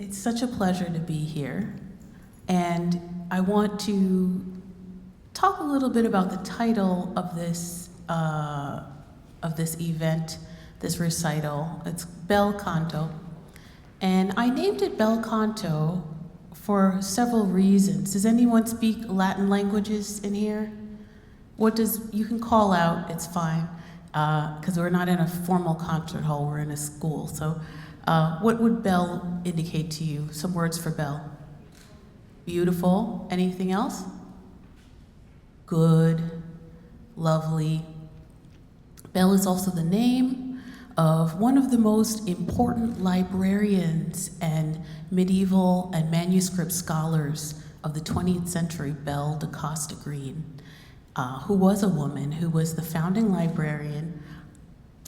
It's such a pleasure to be here, and I want to talk a little bit about the title of this event, this recital. It's Belle Canto, and I named it Belle Canto for several reasons. Does anyone speak Latin languages in here? You can call out, it's fine, because we're not in a formal concert hall, we're in a school. So what would Belle indicate to you? Some words for Belle. Beautiful. Anything else? Good, lovely. Belle is also the name of one of the most important librarians and medieval and manuscript scholars of the 20th century, Belle da Costa Greene, who was a woman who was the founding librarian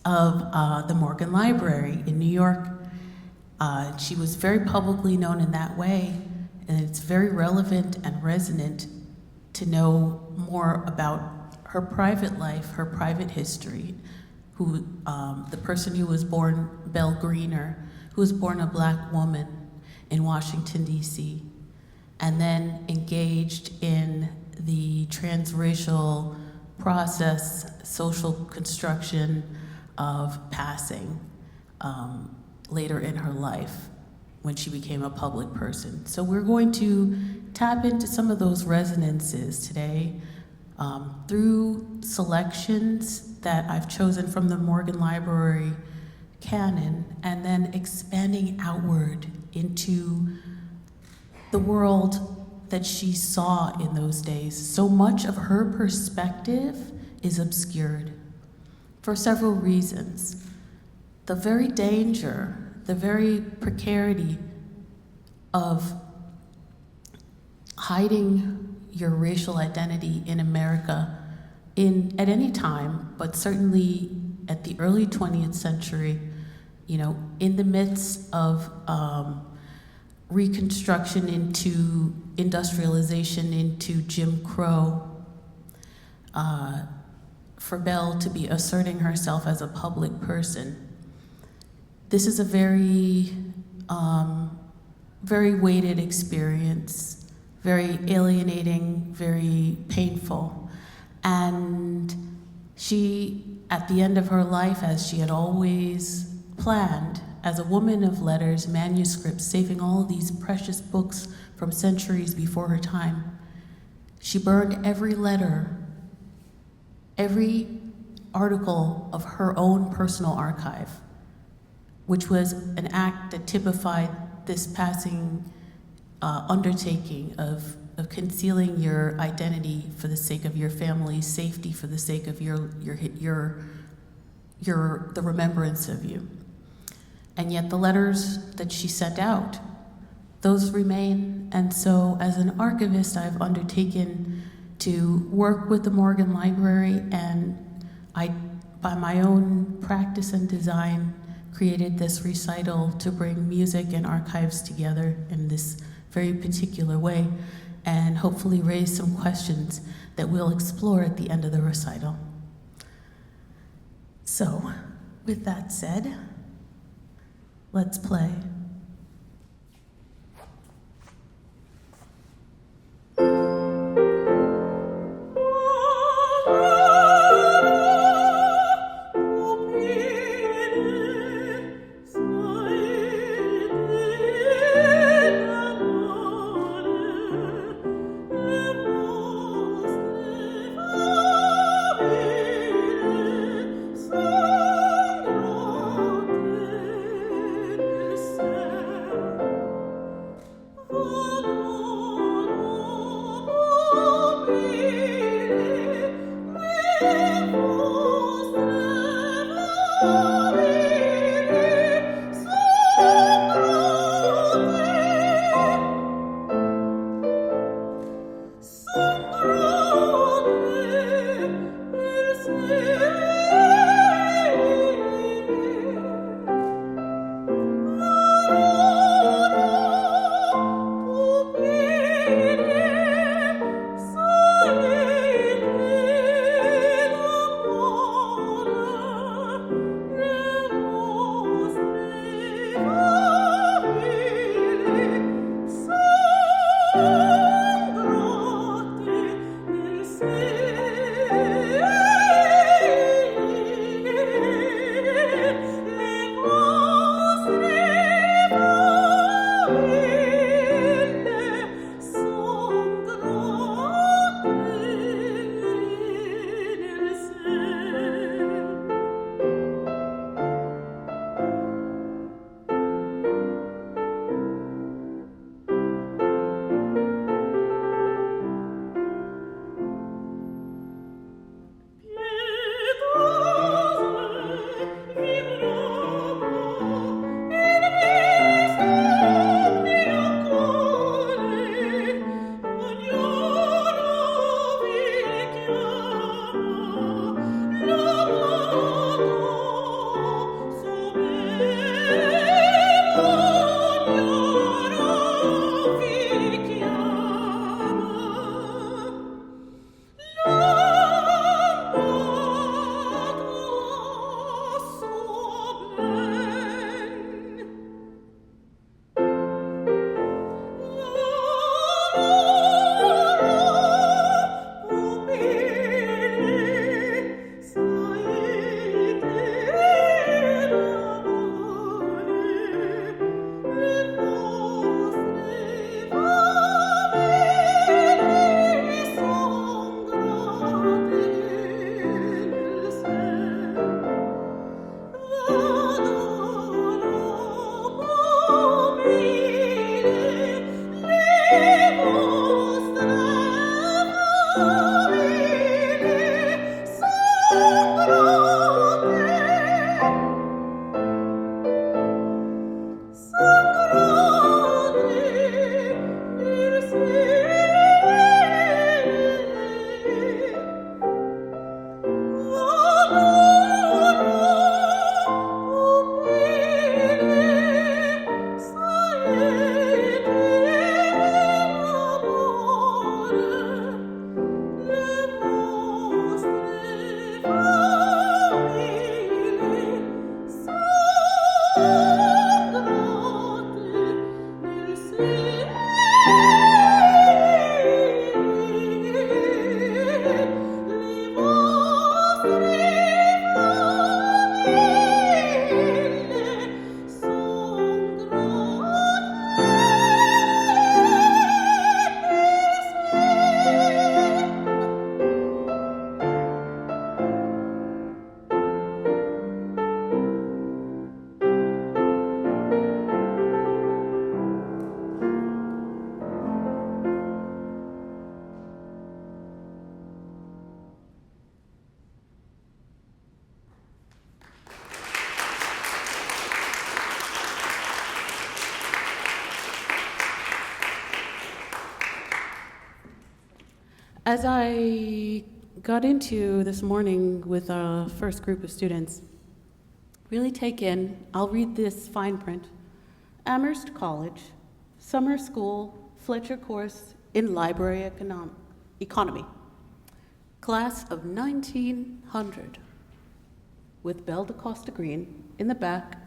of the Morgan Library in New York. She was very publicly known in that way, and it's very relevant and resonant to know more about her private life, her private history, the person who was born, Belle Greener, who was born a Black woman in Washington, D.C., and then engaged in the transracial process, social construction of passing later in her life when she became a public person. So we're going to tap into some of those resonances today through selections that I've chosen from the Morgan Library canon, and then expanding outward into the world that she saw in those days. So much of her perspective is obscured for several reasons. The very danger, the very precarity of hiding your racial identity in America at any time, but certainly at the early 20th century, in the midst of Reconstruction into industrialization into Jim Crow, for Belle to be asserting herself as a public person. This is a very, very weighted experience, very alienating, very painful. And she, at the end of her life, as she had always planned, as a woman of letters, manuscripts, saving all of these precious books from centuries before her time, she burned every letter, every article of her own personal archive, which was an act that typified this passing undertaking of concealing your identity for the sake of your family's safety, for the sake of the remembrance of you. And yet the letters that she sent out, those remain. And so as an archivist, I've undertaken to work with the Morgan Library, and I, by my own practice and design, created this recital to bring music and archives together in this very particular way, and hopefully raise some questions that we'll explore at the end of the recital. So, with that said, let's play. So As I got into this morning with our first group of students, really take in, I'll read this fine print. Amherst College, summer school, Fletcher course in library economy. Class of 1900, with Belle da Costa Greene in the back.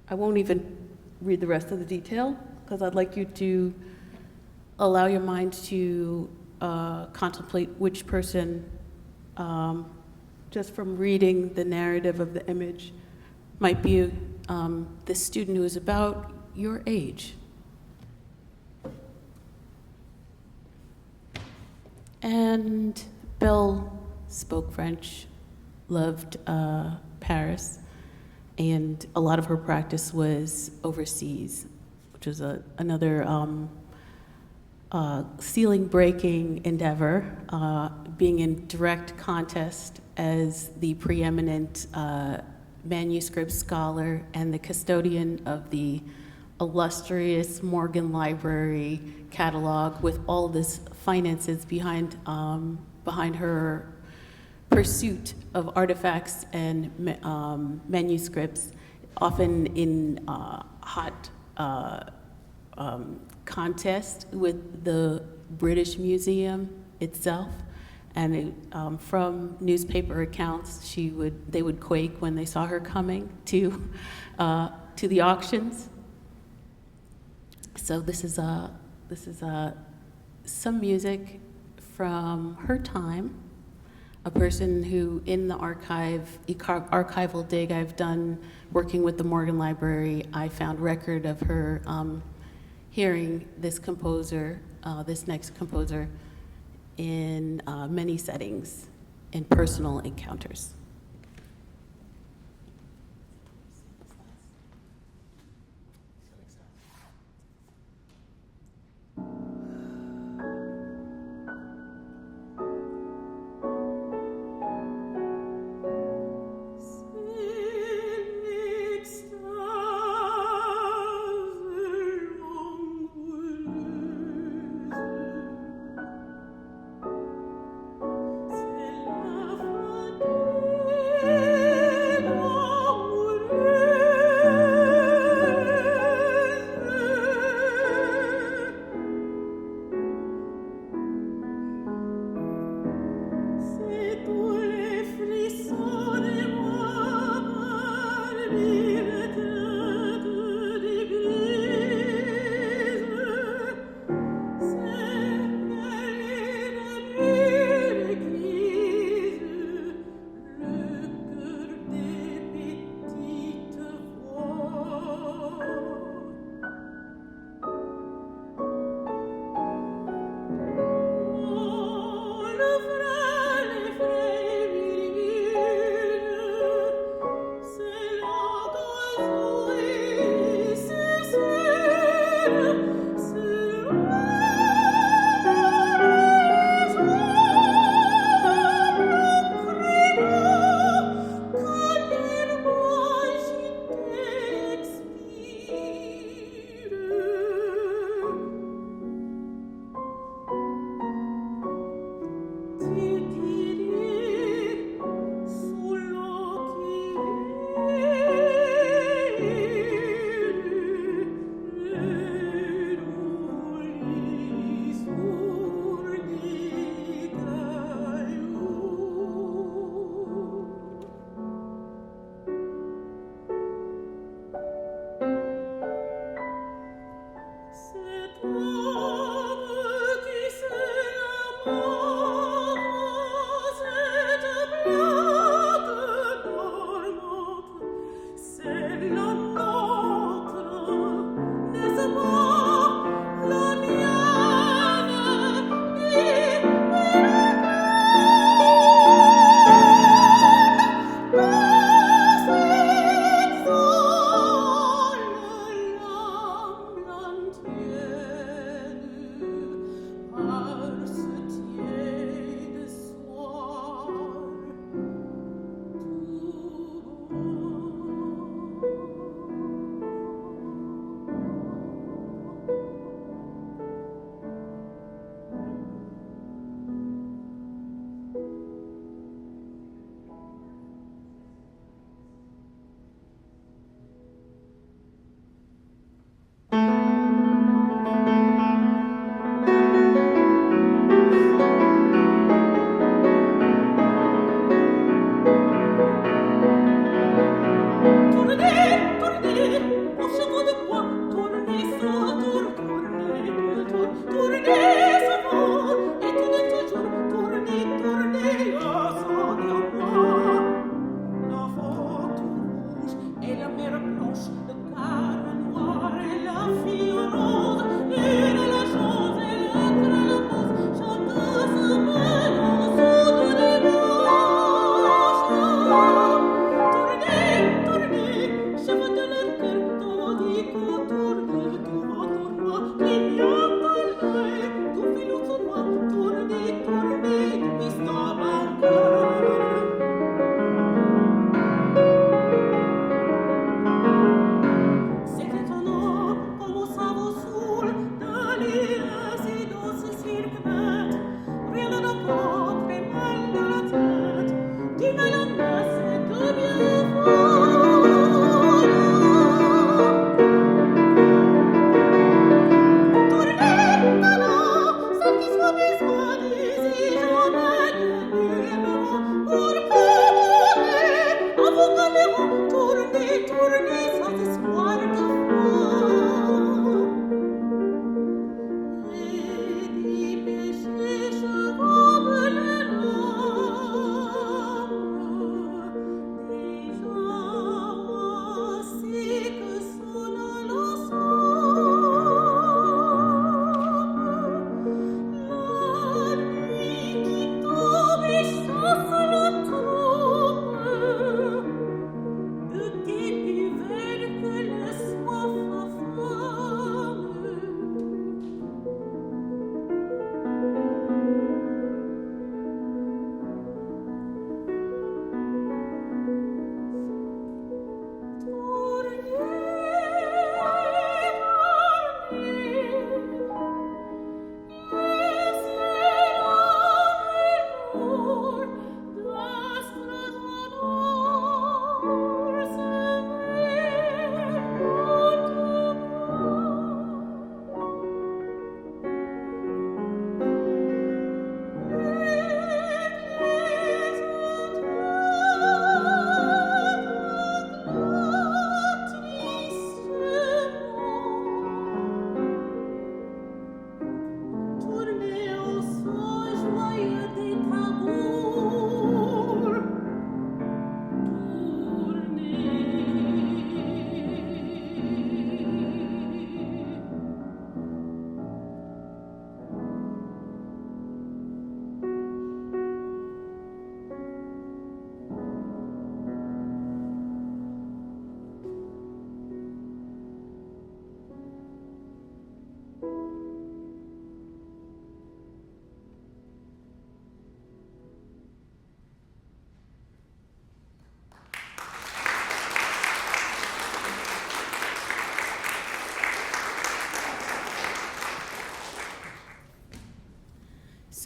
I won't even read the rest of the detail, because I'd like you to allow your mind to contemplate which person, just from reading the narrative of the image, might be the student who is about your age. And Belle spoke French, loved Paris, and a lot of her practice was overseas, which was another ceiling-breaking endeavor, being in direct contest as the preeminent manuscript scholar and the custodian of the illustrious Morgan Library catalog, with all this finances behind her pursuit of artifacts and manuscripts, often in hot contest with the British Museum itself. And from newspaper accounts, they would quake when they saw her coming to the auctions. So this is some music from her time. A person who, in the archival dig I've done working with the Morgan Library, I found record of her hearing this composer, this next composer, in many settings, in personal encounters.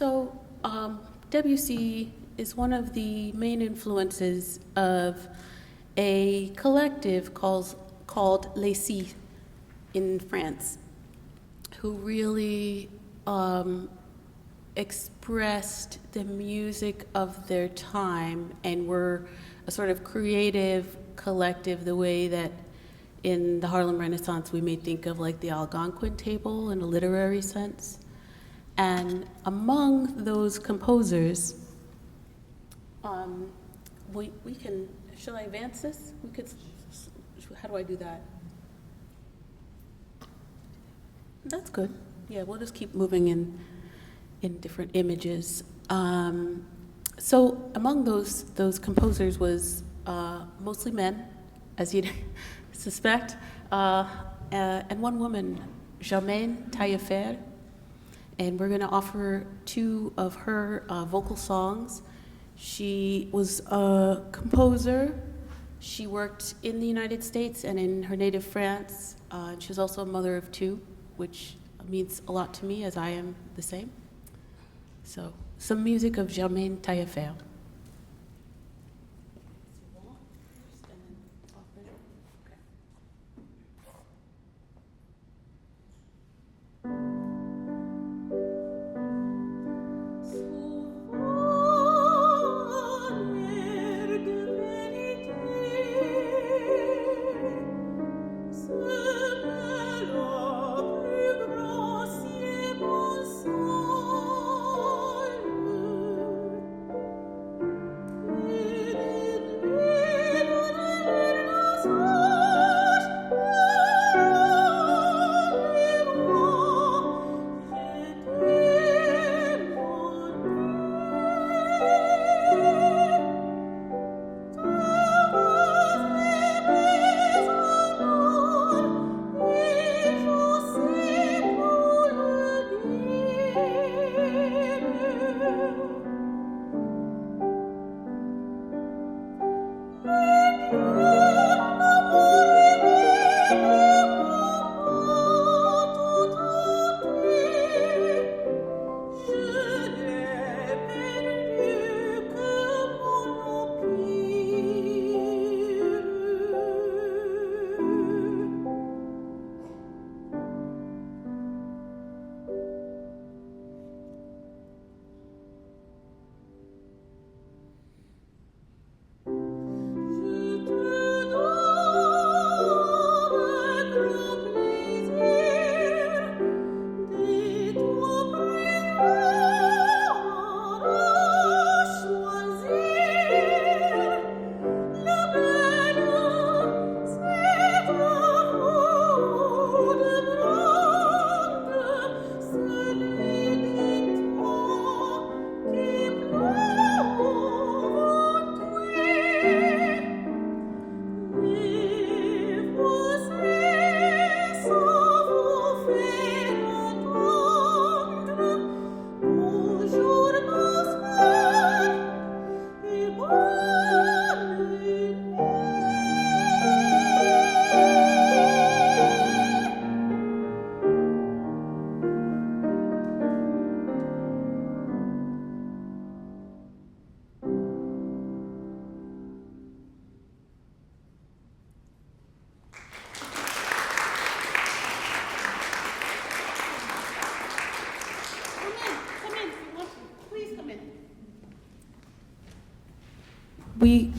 So, Debussy is one of the main influences of a collective called Les Six in France, who really expressed the music of their time and were a sort of creative collective, the way that in the Harlem Renaissance we may think of like the Algonquin table in a literary sense. And among those composers, we can, shall I advance this? We could, how do I do that? That's good. Yeah, we'll just keep moving in different images. So among those composers was mostly men, as you'd suspect, and one woman, Germaine Taillefer, and we're going to offer two of her vocal songs. She was a composer. She worked in the United States and in her native France. She was also a mother of two, which means a lot to me, as I am the same. So, some music of Germaine Taillefer.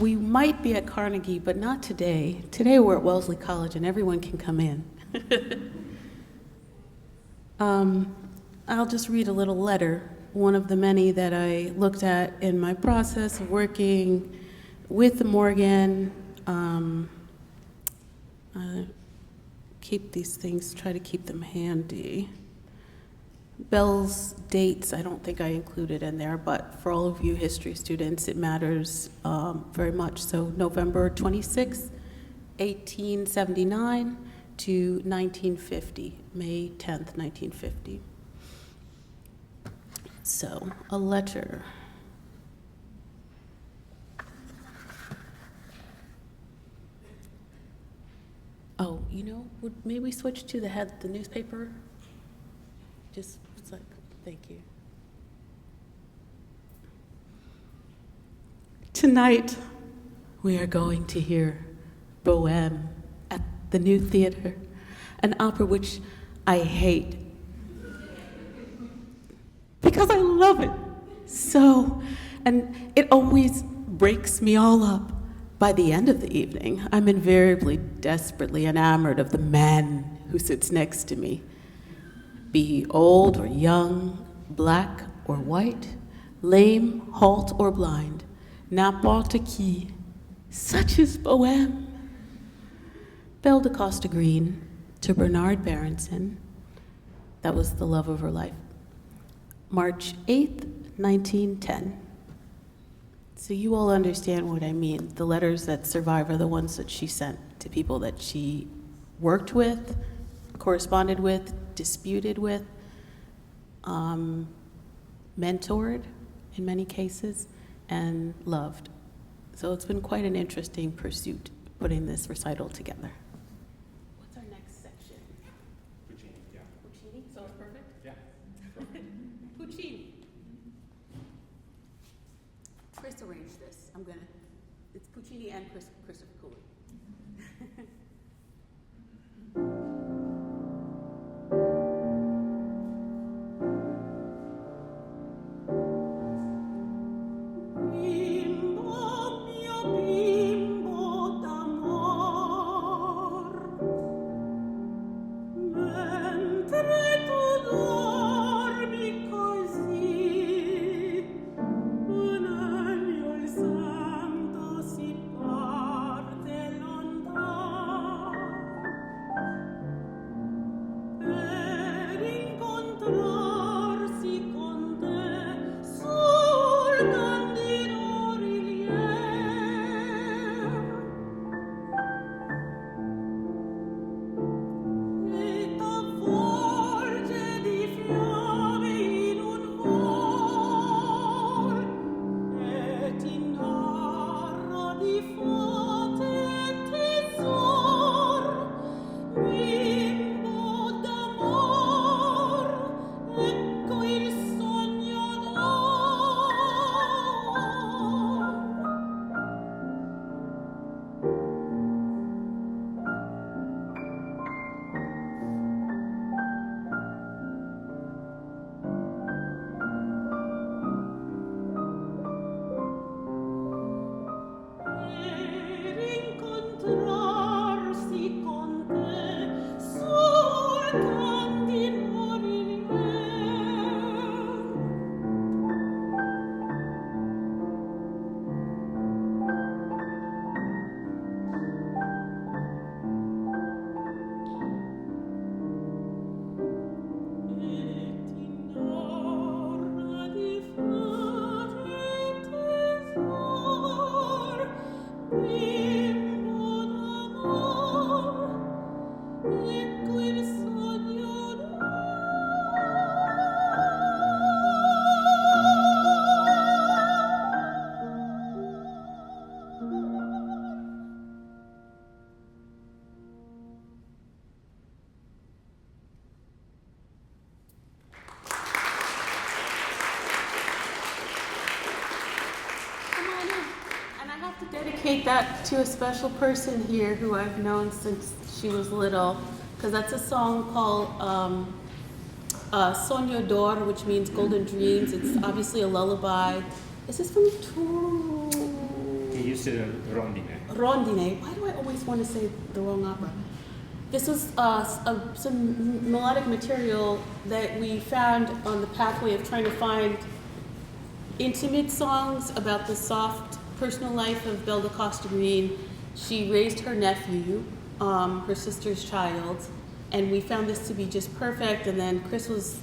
We might be at Carnegie, but not today. Today we're at Wellesley College and everyone can come in. I'll just read a little letter, one of the many that I looked at in my process of working with Morgan. Keep these things, try to keep them handy. Belle's dates, I don't think I included in there, but for all of you history students, it matters very much. So November 26, 1879 to 1950, May 10th, 1950. So, a letter. Oh, you know, may we switch to the newspaper? Just, it's like, thank you. Tonight, we are going to hear Bohème at the New Theatre, an opera which I hate because I love it so, and it always breaks me all up. By the end of the evening, I'm invariably desperately enamored of the man who sits next to me, be he old or young, black or white, lame, halt or blind, n'importe qui. Such is Bohème. Belle da Costa Greene to Bernard Berenson. That was the love of her life. March 8th, 1910. So you all understand what I mean. The letters that survive are the ones that she sent to people that she worked with, corresponded with, disputed with, mentored in many cases, and loved. So it's been quite an interesting pursuit putting this recital together. What's our next section? Puccini, yeah. Puccini, so it's perfect? Yeah. Puccini. Chris arranged this. It's Puccini and Christopher Cooley. Dedicate that to a special person here who I've known since she was little, because that's a song called Sogno d'Or, which means golden dreams. It's obviously a lullaby. Is this from He used to Rondine. Rondine? Why do I always want to say the wrong opera? This was some melodic material that we found on the pathway of trying to find intimate songs about the soft personal life of Belle da Costa Greene. She raised her nephew, her sister's child, and we found this to be just perfect. And then Chris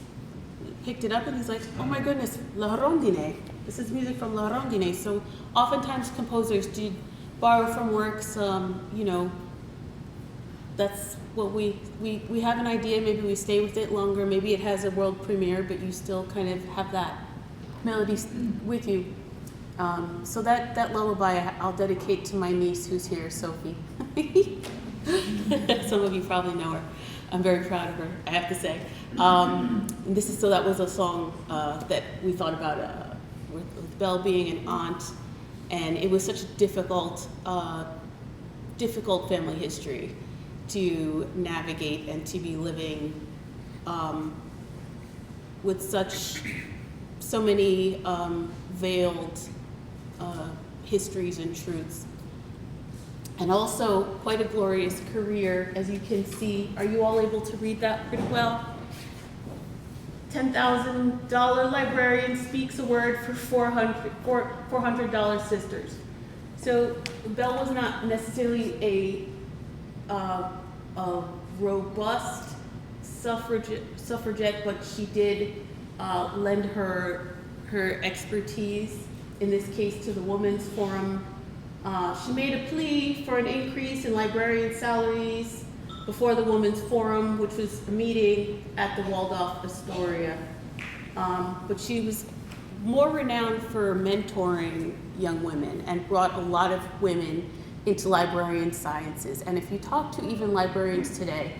picked it up and he's like, oh my goodness, La Rondine. This is music from La Rondine. So oftentimes composers do borrow from works, that's what we have an idea, maybe we stay with it longer, maybe it has a world premiere, but you still kind of have that melody with you. So that lullaby I'll dedicate to my niece who's here, Sophie. Some of you probably know her. I'm very proud of her, I have to say. That was a song that we thought about with Belle being an aunt And it was such a difficult family history to navigate and to be living with so many veiled histories and truths. And also quite a glorious career, as you can see. Are you all able to read that pretty well? $10,000 librarian speaks a word for $400 sisters. So Belle was not necessarily a robust suffragette, but she did lend her expertise, in this case to the Women's Forum. She made a plea for an increase in librarian salaries before the Women's Forum, which was a meeting at the Waldorf Astoria. But she was more renowned for mentoring young women and brought a lot of women into librarian sciences. And if you talk to even librarians today,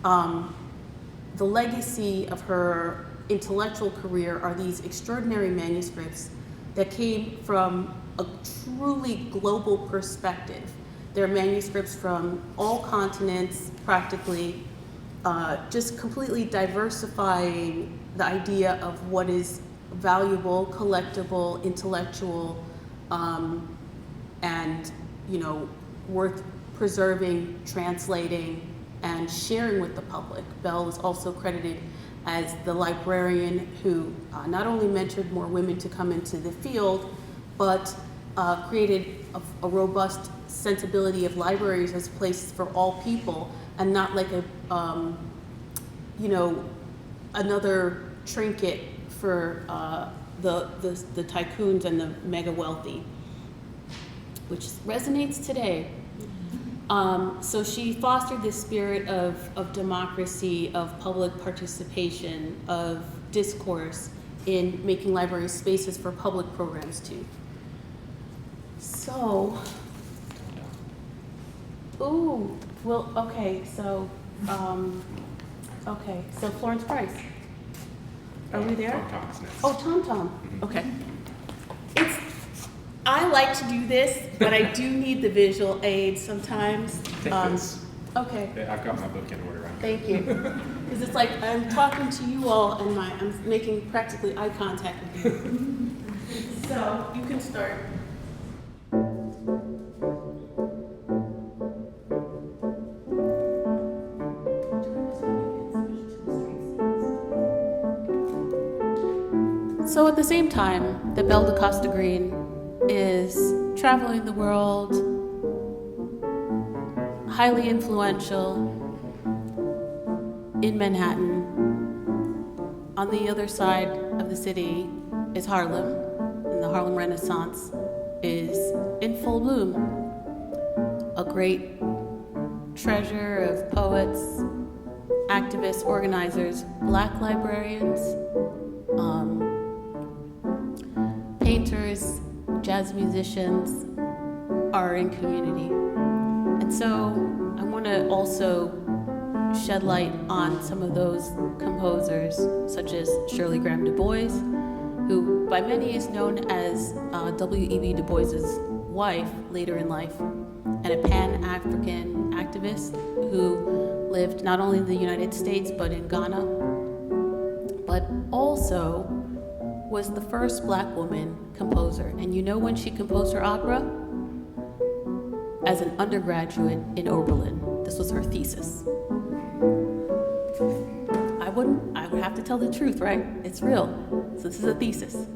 the legacy of her intellectual career are these extraordinary manuscripts that came from a truly global perspective. They're manuscripts from all continents, practically, just completely diversifying the idea of what is valuable, collectible, intellectual, and worth preserving, translating, and sharing with the public. Belle was also credited as the librarian who not only mentored more women to come into the field, but created a robust sensibility of libraries as places for all people, and not like another trinket for the tycoons and the mega wealthy, which resonates today. So she fostered this spirit of democracy, of public participation, of discourse in making libraries spaces for public programs too. So, so Florence Price. Are we there? Tom Tom's next. Oh, Tom Tom. Okay. I like to do this, but I do need the visual aid sometimes. Take this. Okay. I've got my book in order. Thank you. Because it's like I'm talking to you all and I'm making practically eye contact with you. So you can start. So at the same time that Belle da Costa Greene is traveling the world, highly influential in Manhattan, on the other side of the city is Harlem, and the Harlem Renaissance is in full bloom. A great treasure of poets, activists, organizers, Black librarians, painters, jazz musicians are in community. And so I want to also shed light on some of those composers, such as Shirley Graham Du Bois, who by many is known as W.E.B. Du Bois's wife later in life, and a Pan-African activist who lived not only in the United States but in Ghana, but also was the first Black woman composer. And you know when she composed her opera? As an undergraduate in Oberlin. This was her thesis. I would have to tell the truth, right? It's real. So this is a thesis.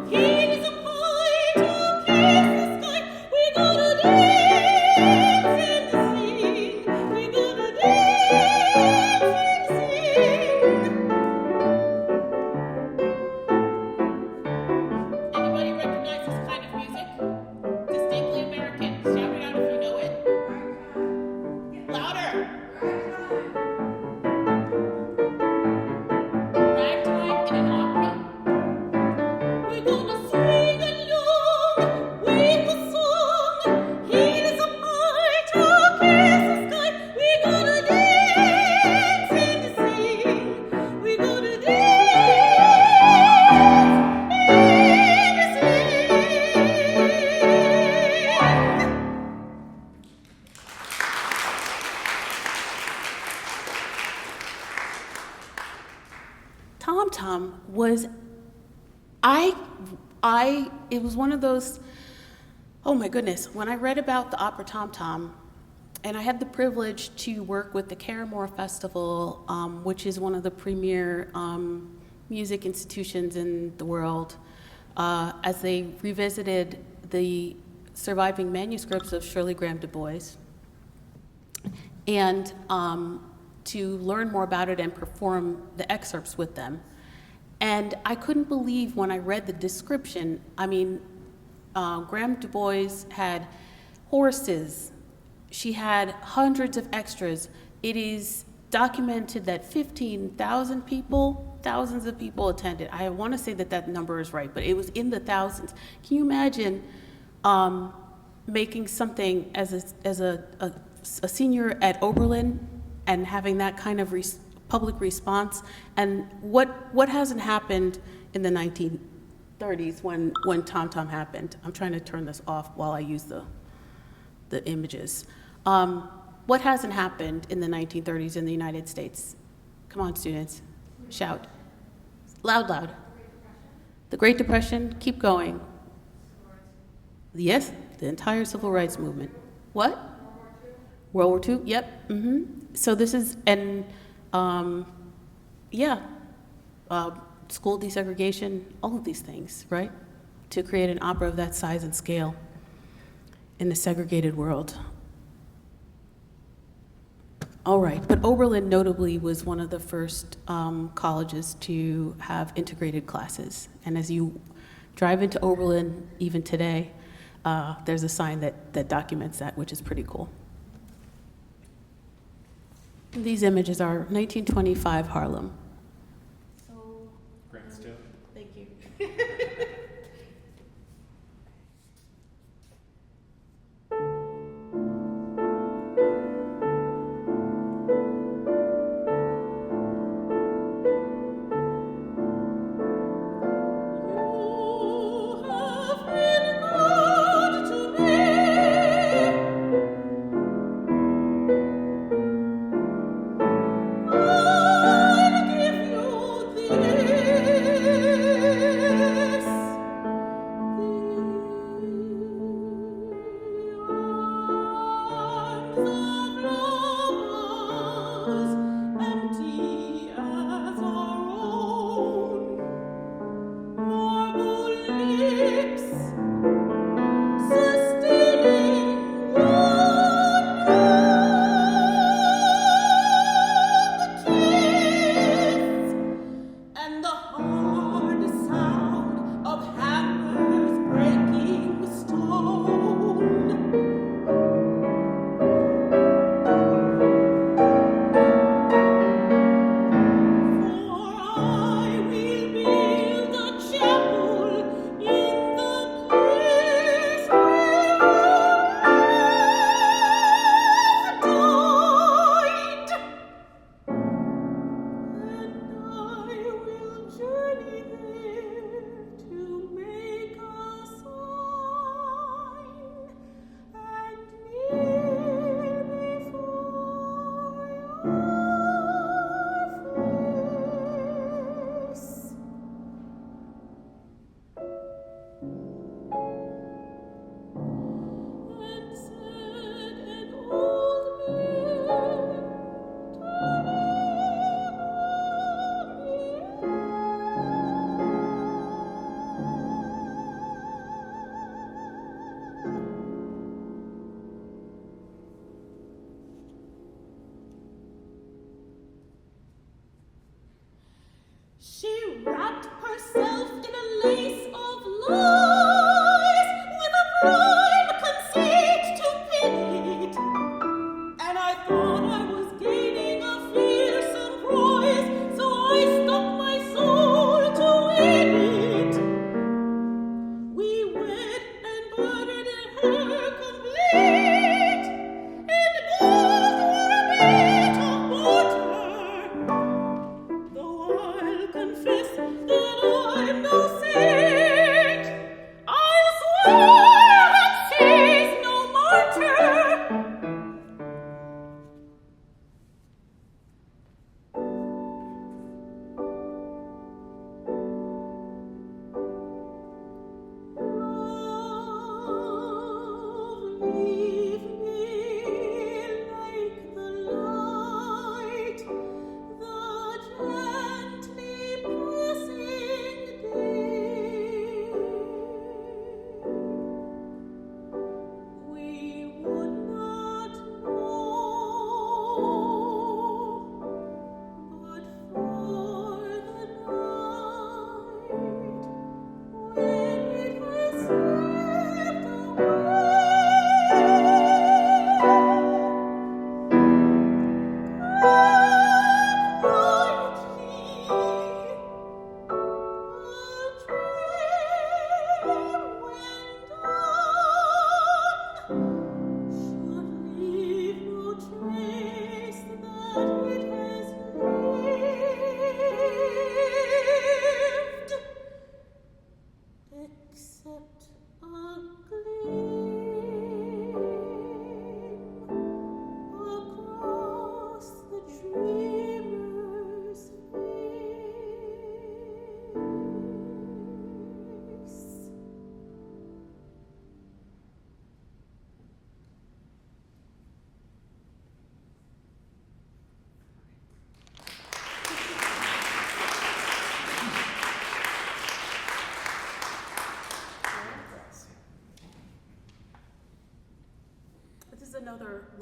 He is a poet. tom was, it was one of those, oh my goodness, when I read about the opera tom, and I had the privilege to work with the Caramore Festival, which is one of the premier music institutions in the world, as they revisited the surviving manuscripts of Shirley Graham Du Bois, and to learn more about it and perform the excerpts with them. And I couldn't believe when I read the description. I mean, Graham Du Bois had horses, she had hundreds of extras. It is documented that 15,000 people, thousands of people attended. I want to say that that number is right, but it was in the thousands. Can you imagine making something as a senior at Oberlin and having that kind of public response? And what hasn't happened in the 1930s when Tom Tom happened? I'm trying to turn this off while I use the images. What hasn't happened in the 1930s in the United States? Come on, students, shout. Loud. The Great Depression, keep going. Yes, the entire civil rights movement. What? World War II, yep. So this is, and school desegregation, all of these things, right? To create an opera of that size and scale in a segregated world. All right, but Oberlin notably was one of the first colleges to have integrated classes. And as you drive into Oberlin, even today, there's a sign that documents that, which is pretty cool. These images are 1925 Harlem. So, Great still. thank you.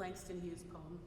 Langston Hughes poem.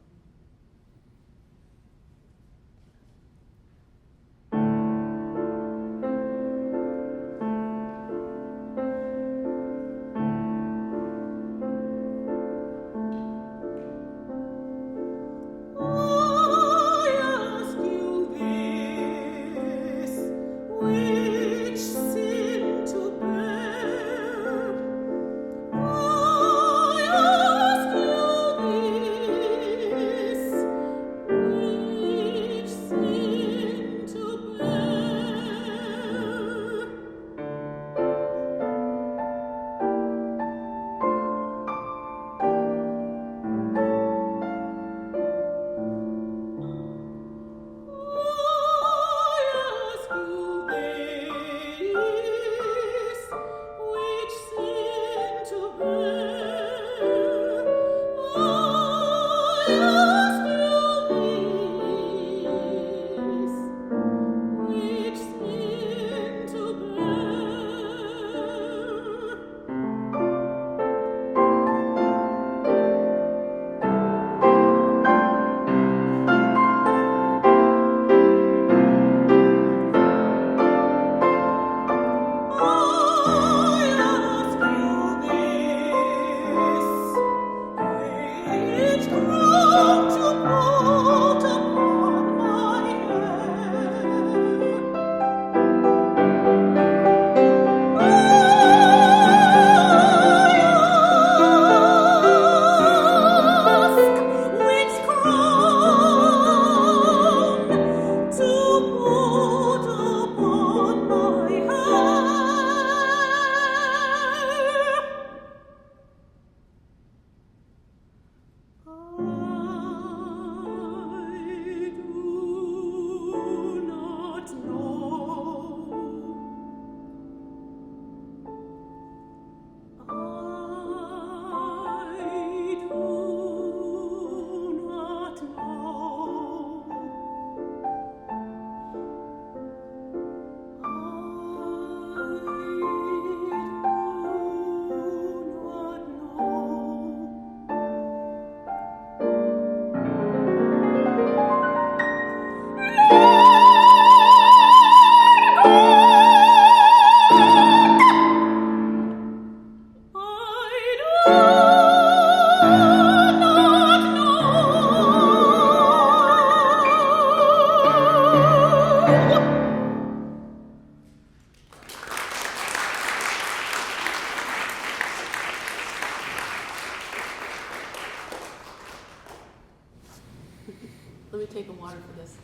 Let me take a water for this.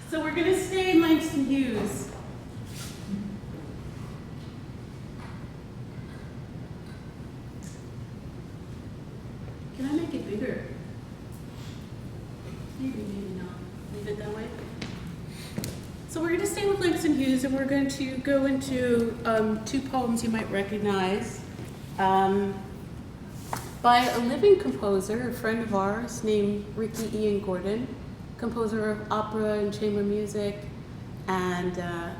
So we're going to stay in Langston Hughes. Can I make it bigger? Maybe not. Leave it that way. So we're going to stay with Langston Hughes, and we're going to go into two poems you might recognize. By a living composer, a friend of ours named Ricky Ian Gordon, composer of opera and chamber music, and a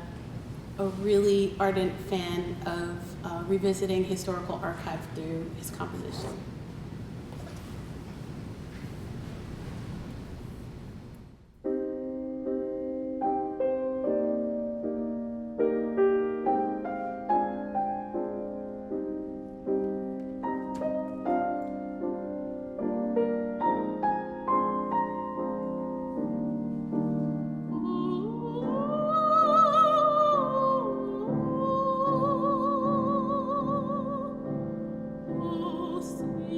really ardent fan of revisiting historical archive through his composition. See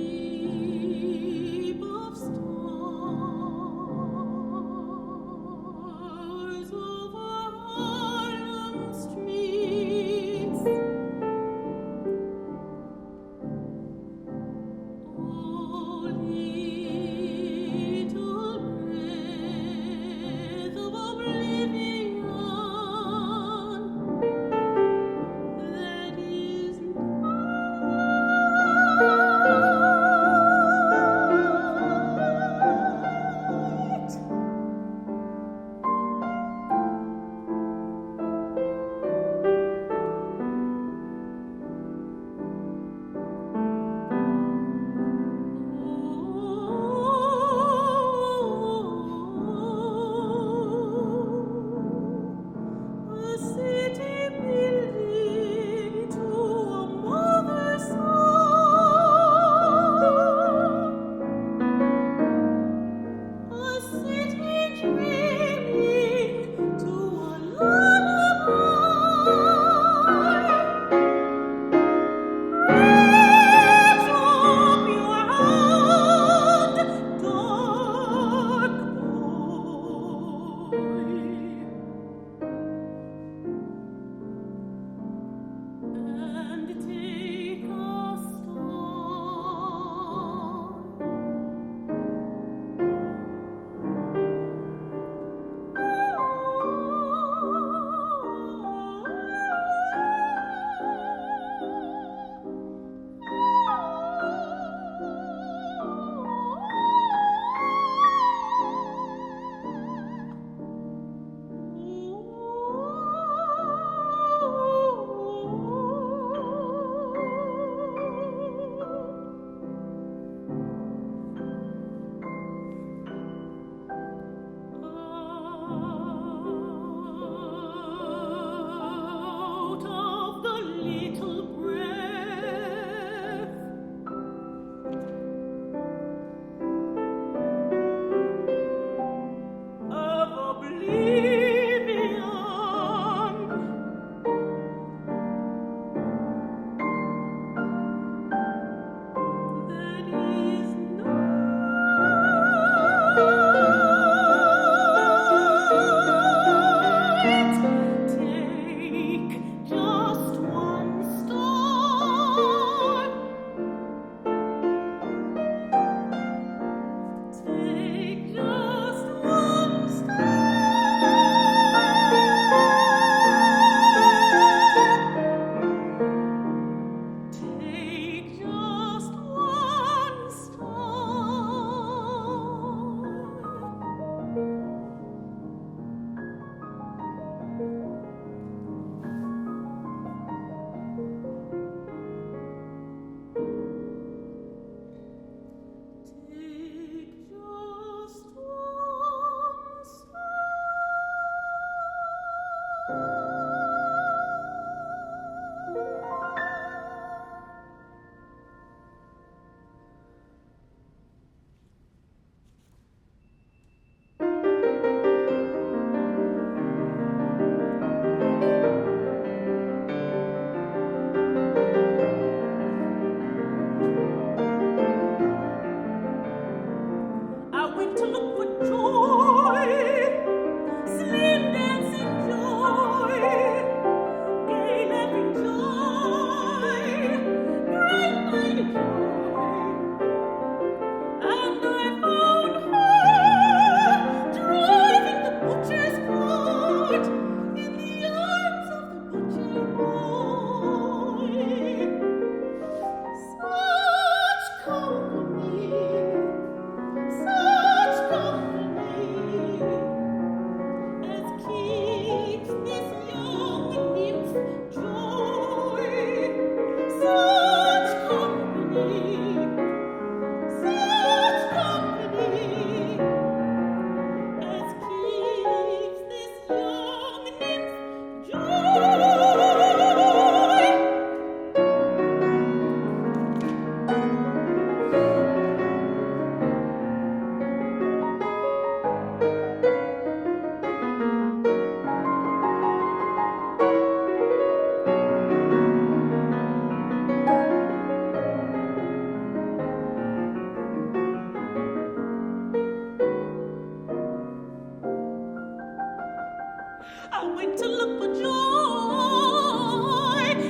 I went to look for joy,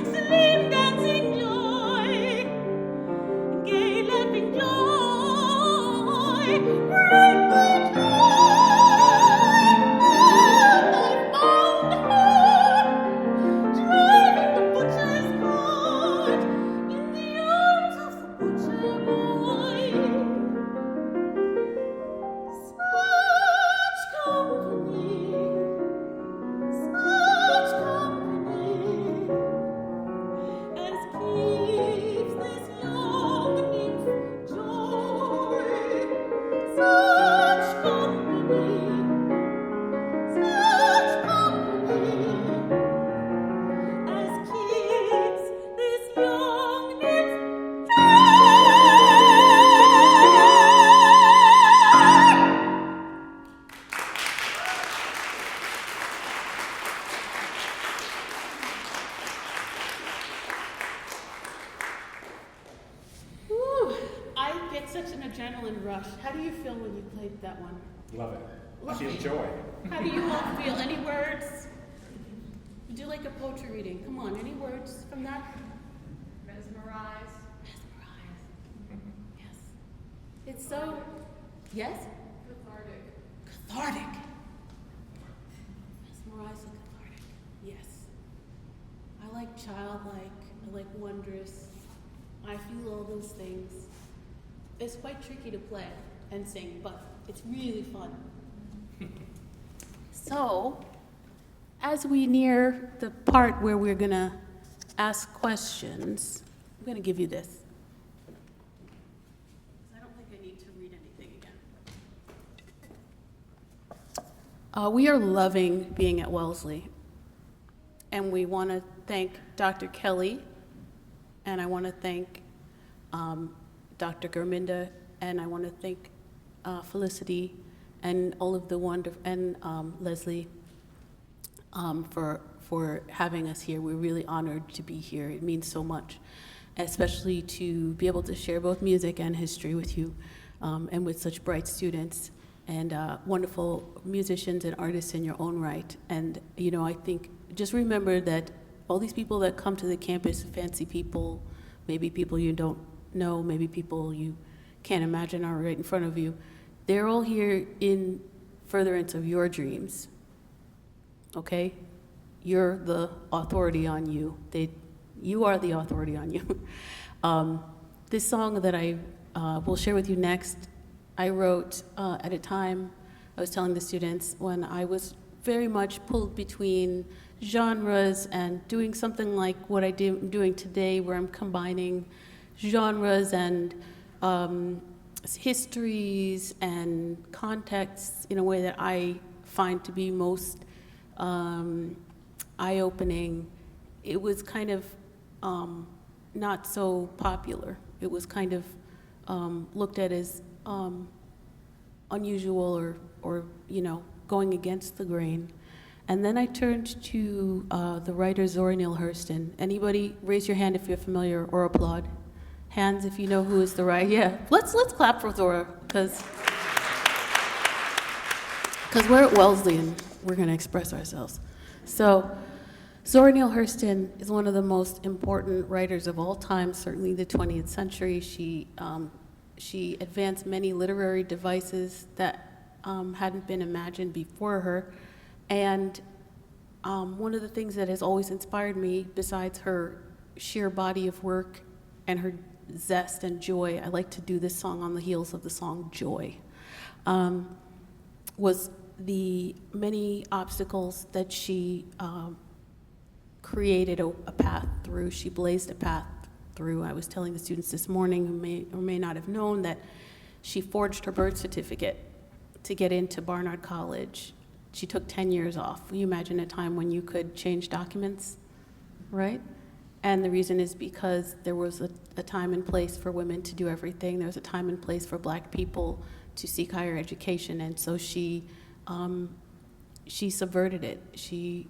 slim dancing joy, gay laughing joy, bright bright joy. I found her driving the butcher's cart in the arms of the butcher boy. Such company, as keeps this young nymph joy. Such company, as keeps this young nymph Woo, I get such an adrenaline rush. How do you feel when you played that one? Love it. I feel joy. How do you all feel? Any words? Do like a poetry reading. Come on, any words from that? Mesmerized. Mesmerized. Yes. It's so, yes? Cathartic. Mesmerized and cathartic. Yes. I like childlike. I like wondrous. I feel all those things. It's quite tricky to play and sing, but it's really fun. So, as we near the part where we're going to ask questions, I'm going to give you this. I don't think I need to read anything again. We are loving being at Wellesley, and we want to thank Dr. Kelly, and I want to thank Dr. Gurminda, and I want to thank Felicity and all of the and Leslie for having us here. We're really honored to be here. It means so much, especially to be able to share both music and history with you, and with such bright students and wonderful musicians and artists in your own right. And you know, I think just remember that all these people that come to the campus, fancy people, maybe people you don't know, maybe people you can't imagine are right in front of you, they're all here in furtherance of your dreams, okay? You're the authority on you. You are the authority on you. This song that I will share with you next, I wrote at a time, I was telling the students, when I was very much pulled between genres and doing something like what I'm doing today, where I'm combining genres and histories and contexts in a way that I find to be most eye-opening. It was kind of not so popular. It was kind of looked at as unusual or you know, going against the grain. And then I turned to the writer Zora Neale Hurston. Anybody raise your hand if you're familiar or applaud? Hands if you know who is the writer. Yeah, let's clap for Zora, because we're at Wellesley and we're going to express ourselves. So Zora Neale Hurston is one of the most important writers of all time, certainly the 20th century. She advanced many literary devices that hadn't been imagined before her. And one of the things that has always inspired me, besides her sheer body of work and her zest and joy, I like to do this song on the heels of the song Joy, was the many obstacles that she created a path through. She blazed a path through. I was telling the students this morning who may or may not have known that she forged her birth certificate to get into Barnard College. She took 10 years off. Can you imagine a time when you could change documents, right? And the reason is because there was a time and place for women to do everything. There was a time and place for Black people to seek higher education, and so she subverted it. She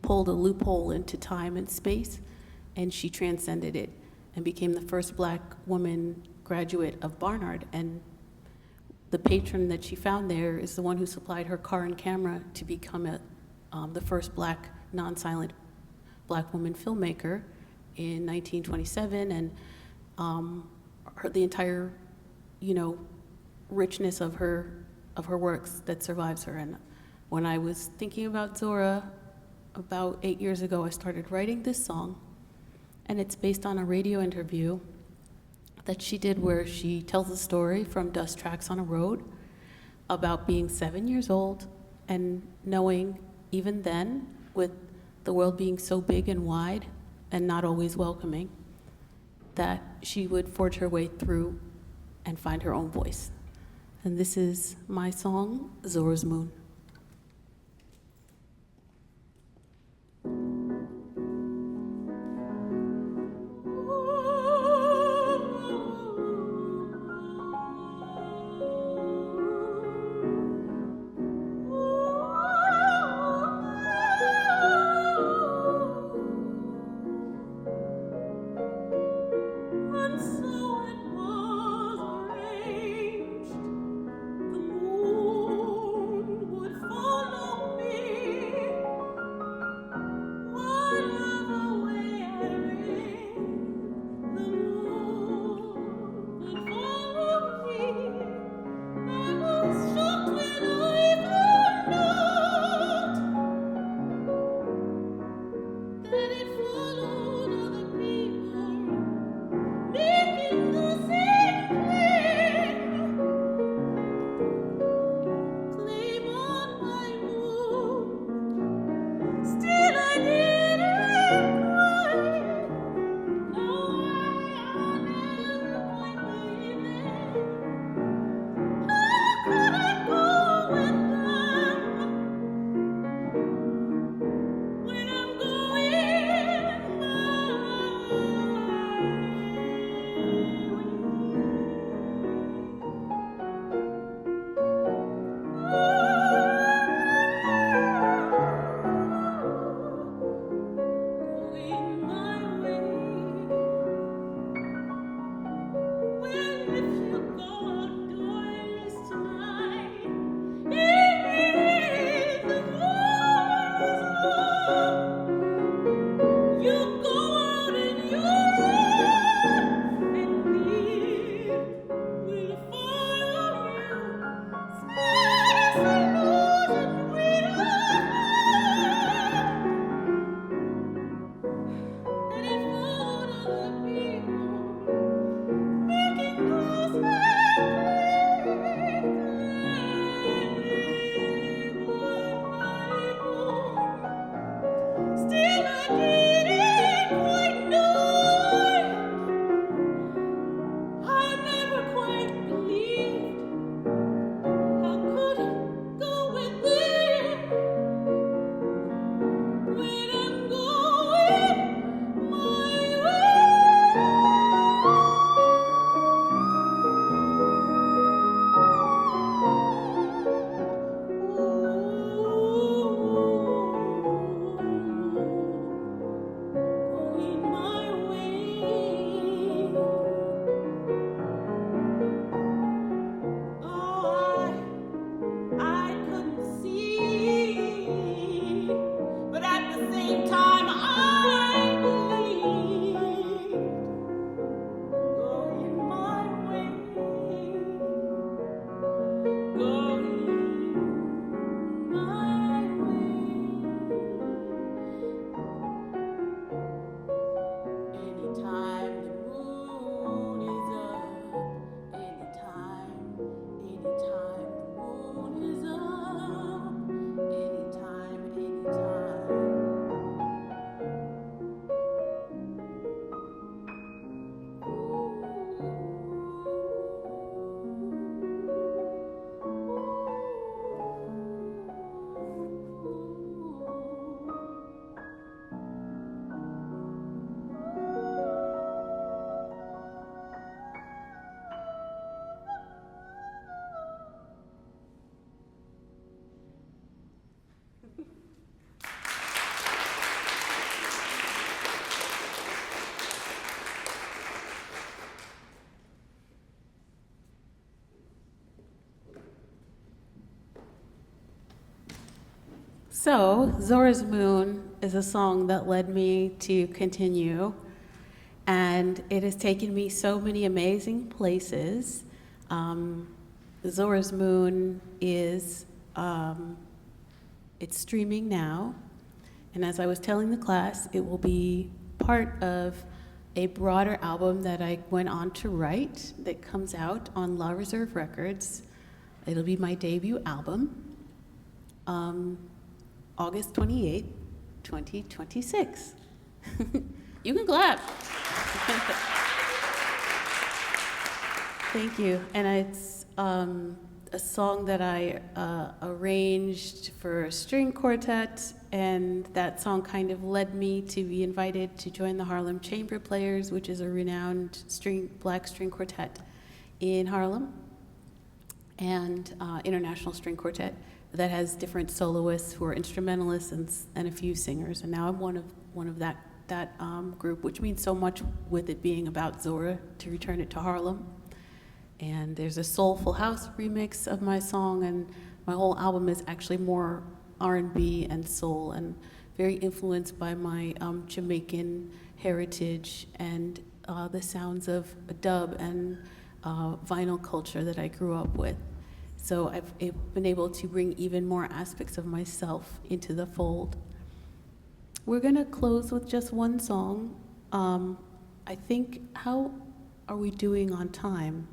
pulled a loophole into time and space, and she transcended it and became the first Black woman graduate of Barnard. And the patron that she found there is the one who supplied her car and camera to become the first black, non-silent black woman filmmaker in 1927, and the entire, richness of her works that survives her. And when I was thinking about Zora about 8 years ago, I started writing this song, and it's based on a radio interview that she did where she tells a story from Dust Tracks on a Road about being 7 years old and knowing, even then, with the world being so big and wide and not always welcoming, that she would forge her way through and find her own voice. And this is my song, Zora's Moon. Would So, Zora's Moon is a song that led me to continue, and it has taken me so many amazing places. Zora's Moon is, it's streaming now, and as I was telling the class, it will be part of a broader album that I went on to write that comes out on La Reserve Records. It'll be my debut album, August 28th, 2026. You can clap. Thank you. And it's a song that I arranged for a string quartet, and that song kind of led me to be invited to join the Harlem Chamber Players, which is a renowned black string quartet in Harlem, and international string quartet that has different soloists who are instrumentalists and a few singers. And now I'm one of that group, which means so much with it being about Zora, to return it to Harlem. And there's a soulful house remix of my song, and my whole album is actually more R&B and soul, and very influenced by my Jamaican heritage and the sounds of dub and vinyl culture that I grew up with. So I've been able to bring even more aspects of myself into the fold. We're gonna close with just one song. I think, how are we doing on time?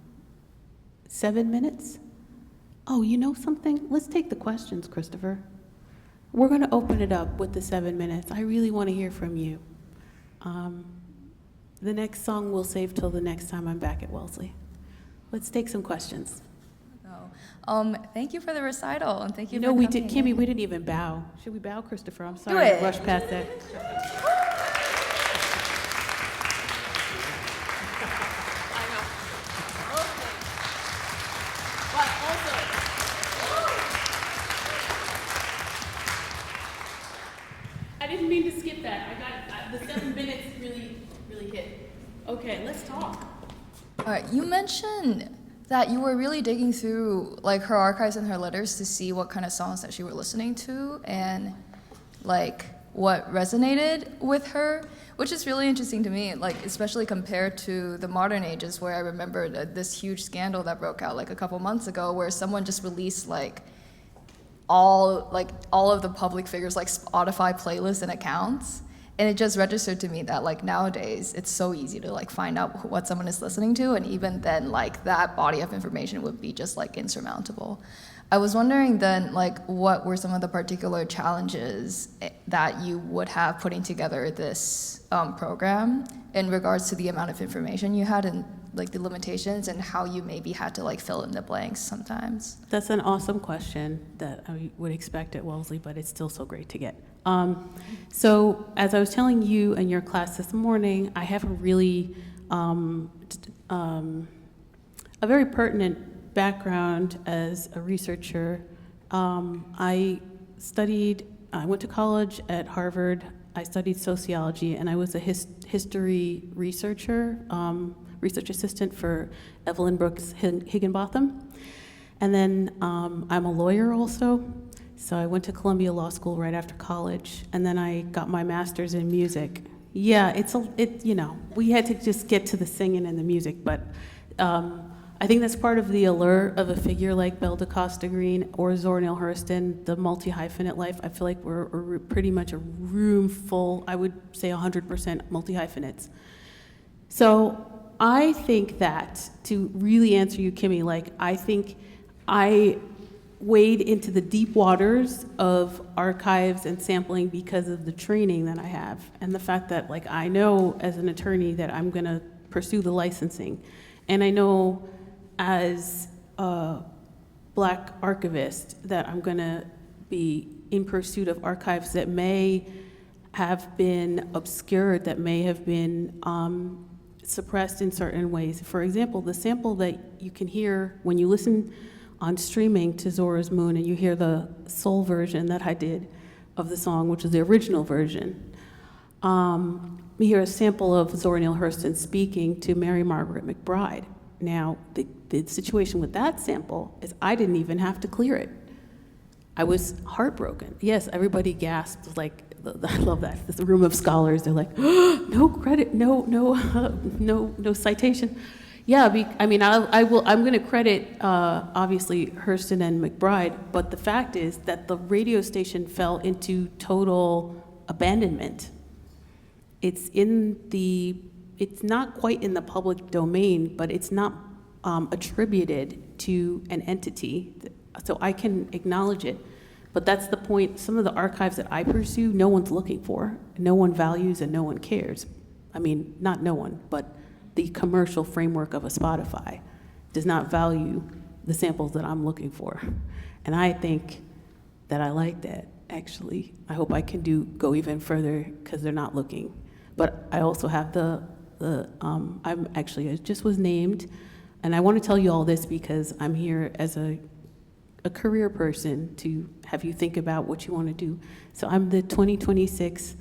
7 minutes? Oh, you know something? Let's take the questions, Christopher. We're gonna open it up with the 7 minutes. I really wanna hear from you. The next song we'll save till the next time I'm back at Wellesley. Let's take some questions. Thank you for the recital, and thank you. You know, for we coming did, Kimmy. in. We didn't even bow. Should we bow, Christopher? I'm sorry, Do I it. rushed past that. I didn't mean to skip that. I got the 7 minutes really hit. Okay, let's talk. All right, you mentioned that you were really digging through like her archives and her letters to see what kind of songs that she were listening to and like what resonated with her, which is really interesting to me, like especially compared to the modern ages, where I remember this huge scandal that broke out like a couple months ago, where someone just released like all of the public figures like Spotify playlists and accounts. And it just registered to me that like nowadays it's so easy to like find out what someone is listening to, and even then like that body of information would be just like insurmountable. I was wondering then like what were some of the particular challenges that you would have putting together this program in regards to the amount of information you had and like the limitations, and how you maybe had to like fill in the blanks sometimes? That's an awesome question that I would expect at Wellesley, but it's still so great to get. So as I was telling you and your class this morning, I have a really, a very pertinent background as a researcher. I went to college at Harvard. I studied sociology, and I was a history researcher, research assistant for Evelyn Brooks Higginbotham. And then I'm a lawyer also. So I went to Columbia Law School right after college, and then I got my master's in music. Yeah, we had to just get to the singing and the music, but I think that's part of the allure of a figure like Belle da Costa Greene or Zora Neale Hurston, the multi-hyphenate life. I feel like we're pretty much a room full, I would say 100% multi-hyphenates. So I think that, to really answer you, Kimmy, like I think I wade into the deep waters of archives and sampling because of the training that I have, and the fact that like I know as an attorney that I'm going to pursue the licensing, and I know as a Black archivist that I'm going to be in pursuit of archives that may have been obscured, that may have been suppressed in certain ways. For example, the sample that you can hear when you listen on streaming to Zora's Moon, and you hear the soul version that I did of the song, which is the original version. We hear a sample of Zora Neale Hurston speaking to Mary Margaret McBride. Now, the situation with that sample is I didn't even have to clear it. I was heartbroken. Yes, everybody gasped, like, I love that. This room of scholars, they're like, oh, no credit, no citation. Yeah, I'm going to credit, obviously, Hurston and McBride, but the fact is that the radio station fell into total abandonment. It's not quite in the public domain, but it's not attributed to an entity, so I can acknowledge it. But that's the point. Some of the archives that I pursue, no one's looking for, no one values, and no one cares. I mean, not no one, but the commercial framework of a Spotify does not value the samples that I'm looking for. And I think that I like that, actually. I hope I can go even further because they're not looking. But I also have I just was named, and I want to tell you all this because I'm here as a career person to have you think about what you want to do. So I'm the 2026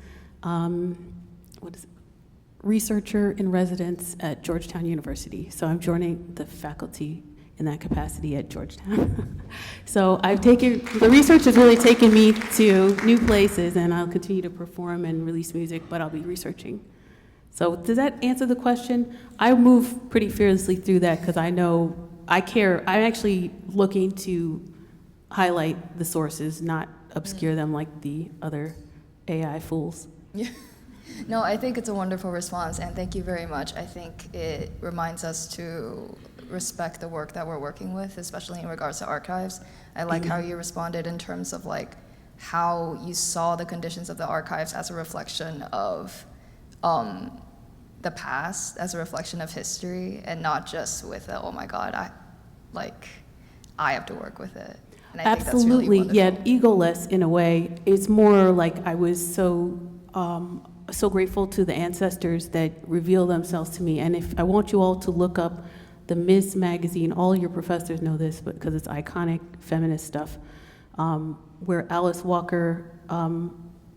researcher in residence at Georgetown University. So I'm joining the faculty in that capacity at Georgetown. So the research has really taken me to new places, and I'll continue to perform and release music, but I'll be researching. So does that answer the question? I move pretty fearlessly through that because I know I care. I'm actually looking to highlight the sources, not obscure them like the other AI fools. Yeah. No, I think it's a wonderful response, and thank you very much. I think it reminds us to respect the work that we're working with, especially in regards to archives. I like how you responded in terms of like how you saw the conditions of the archives as a reflection of the past, as a reflection of history, and not just with oh my God, I have to work with it. And I Absolutely, think that's really yet egoless in a way. It's more like I was so grateful to the ancestors that reveal themselves to me. And if I want you all to look up the Ms. magazine, all your professors know this, but because it's iconic feminist stuff, where Alice Walker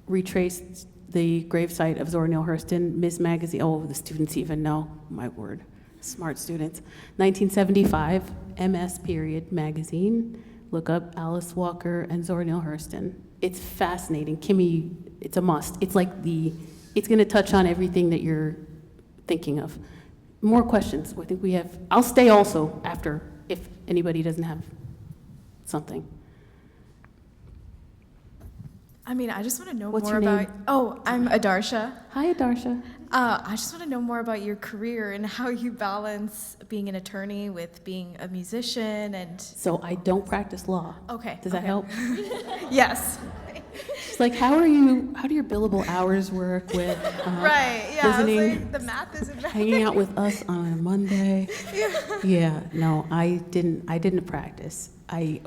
retraced the gravesite of Zora Neale Hurston. Ms. magazine, oh, the students even know, my word, smart students. 1975, MS period magazine. Look up Alice Walker and Zora Neale Hurston. It's fascinating. Kimmy, it's a must. It's like it's gonna touch on everything that you're thinking of. More questions? I think we have, I'll stay also after if anybody doesn't have something. I mean, I just want to know What's more your about. name? Oh, I'm Adarsha. Hi, Adarsha. I just want to know more about your career and how you balance being an attorney with being a musician and. So I don't practice law. Okay. Does that help? Yes. It's like, how do your billable hours work with Right. Yeah. visiting, I was like, the math isn't math. hanging out with us on a Monday? Yeah. No, I didn't practice.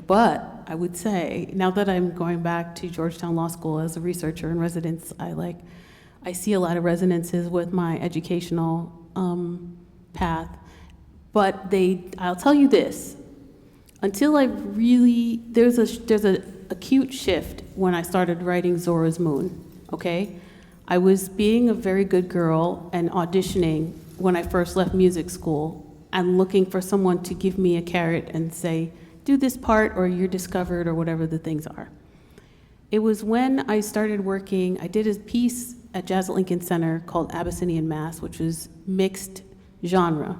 But I would say, now that I'm going back to Georgetown Law School as a researcher in residence, I see a lot of resonances with my educational path. But I'll tell you this, until there's a acute shift when I started writing Zora's Moon, okay? I was being a very good girl and auditioning when I first left music school and looking for someone to give me a carrot and say, do this part or you're discovered or whatever the things are. It was when I started working, I did a piece at Jazz at Lincoln Center called Abyssinian Mass, which was mixed genre.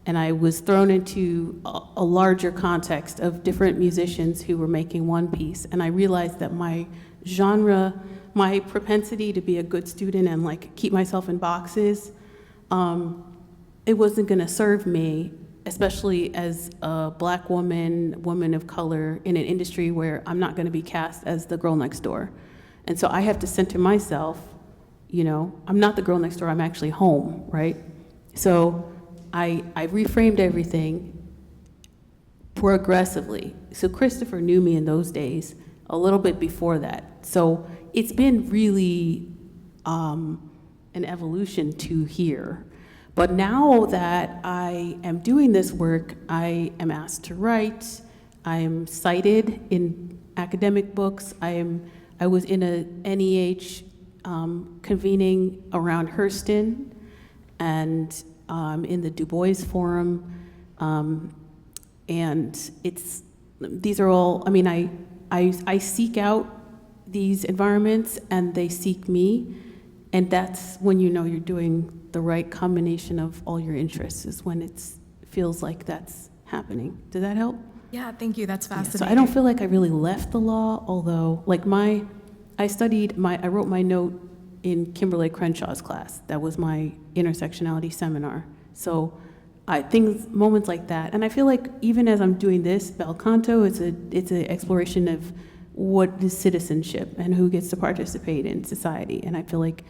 And I was thrown into a larger context of different musicians who were making one piece. And I realized that my genre, my propensity to be a good student and like keep myself in boxes, it wasn't gonna serve me, especially as a Black woman of color in an industry where I'm not gonna be cast as the girl next door. And so I have to center myself, I'm not the girl next door, I'm actually home, right? So I reframed everything progressively. So Christopher knew me in those days, a little bit before that. So it's been really an evolution to here. But now that I am doing this work, I am asked to write, I am cited in academic books, I was in a NEH convening around Hurston, and in the Du Bois Forum, and these are all, I I seek out these environments and they seek me, and that's when you know you're doing the right combination of all your interests, is when it feels like that's happening. Does that help? Yeah, thank you. That's Yeah, fascinating. so I don't feel like I really left the law, although like I wrote my note in Kimberly Crenshaw's class. That was my intersectionality seminar. So moments like that, and I feel like even as I'm doing this, Belle Canto, it's an exploration of what is citizenship and who gets to participate in society. And I feel like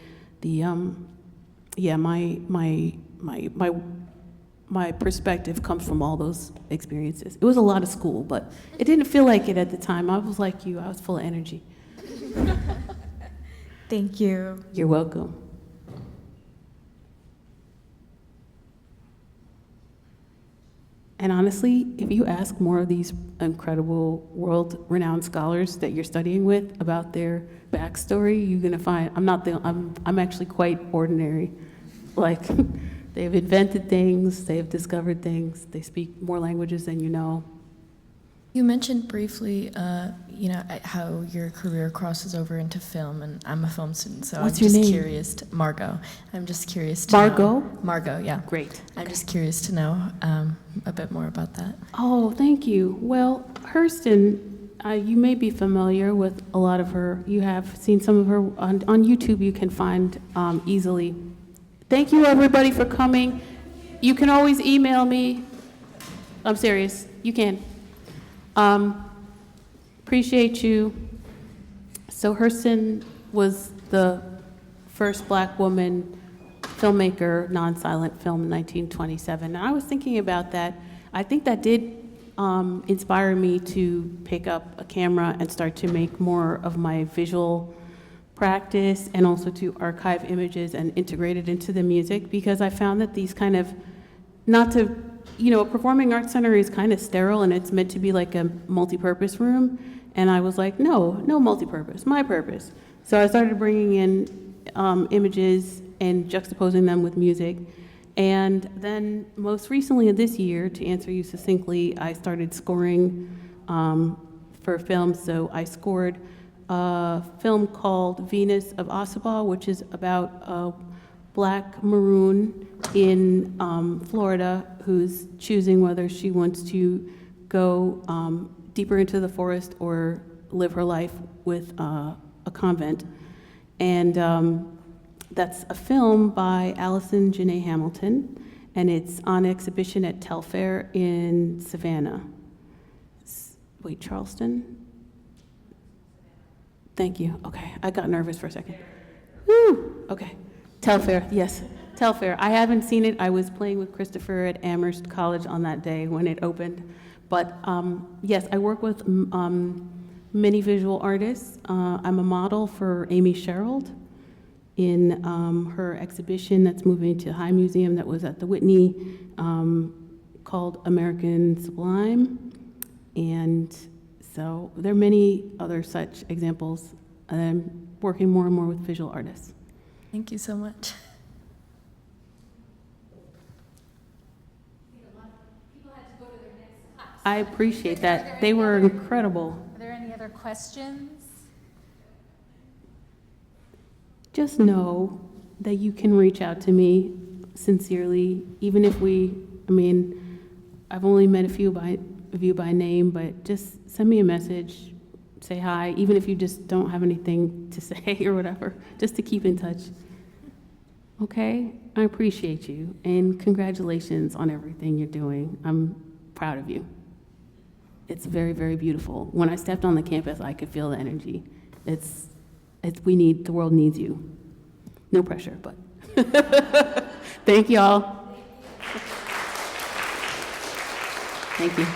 my perspective comes from all those experiences. It was a lot of school, but it didn't feel like it at the time. I was like you, I was full of energy. Thank you. You're welcome. And honestly, if you ask more of these incredible world-renowned scholars that you're studying with about their backstory, you're gonna find I'm actually quite ordinary. Like, they've invented things, they've discovered things, they speak more languages than you know. You mentioned briefly, how your career crosses over into film, and I'm a film student, so What's I'm just your name? curious. Margot. I'm just curious to Margot? know. Margot, yeah. Great. I'm just curious to know a bit more about that. Oh, thank you. Well, Hurston, you may be familiar with a lot of her. You have seen some of her on YouTube. You can find easily. Thank you, everybody, for coming. You can always email me. I'm serious. You can. Appreciate you. So Hurston was the first Black woman filmmaker, non-silent film in 1927. And I was thinking about that. I think that did inspire me to pick up a camera and start to make more of my visual practice, and also to archive images and integrate it into the music, because I found that these kind of, a performing arts center is kind of sterile, and it's meant to be like a multi-purpose room. And I was like, no multi-purpose, my purpose. So I started bringing in images and juxtaposing them with music. And then most recently this year, to answer you succinctly, I started scoring for films. So I scored a film called Venus of Ossabaw, which is about a Black maroon in Florida who's choosing whether she wants to go deeper into the forest or live her life with a convent. And that's a film by Allison Janae Hamilton, and it's on exhibition at Telfair in Savannah. Charleston? Thank you. Okay, I got nervous for a second. Woo! Okay. Telfair, yes, Telfair. I haven't seen it. I was playing with Christopher at Amherst College on that day when it opened. But yes, I work with many visual artists. I'm a model for Amy Sherald in her exhibition that's moving to High Museum that was at the Whitney called American Sublime. And so there are many other such examples. And I'm working more and more with visual artists. Thank you so much. I appreciate that. They were incredible. Are there any other questions? Just know that you can reach out to me sincerely, even if I've only met a few of you by name, but just send me a message, say hi, even if you just don't have anything to say or whatever, just to keep in touch. Okay? I appreciate you, and congratulations on everything you're doing. I'm proud of you. It's very, very beautiful. When I stepped on the campus, I could feel the energy. The world needs you. No pressure, but. Thank y'all. Thank you.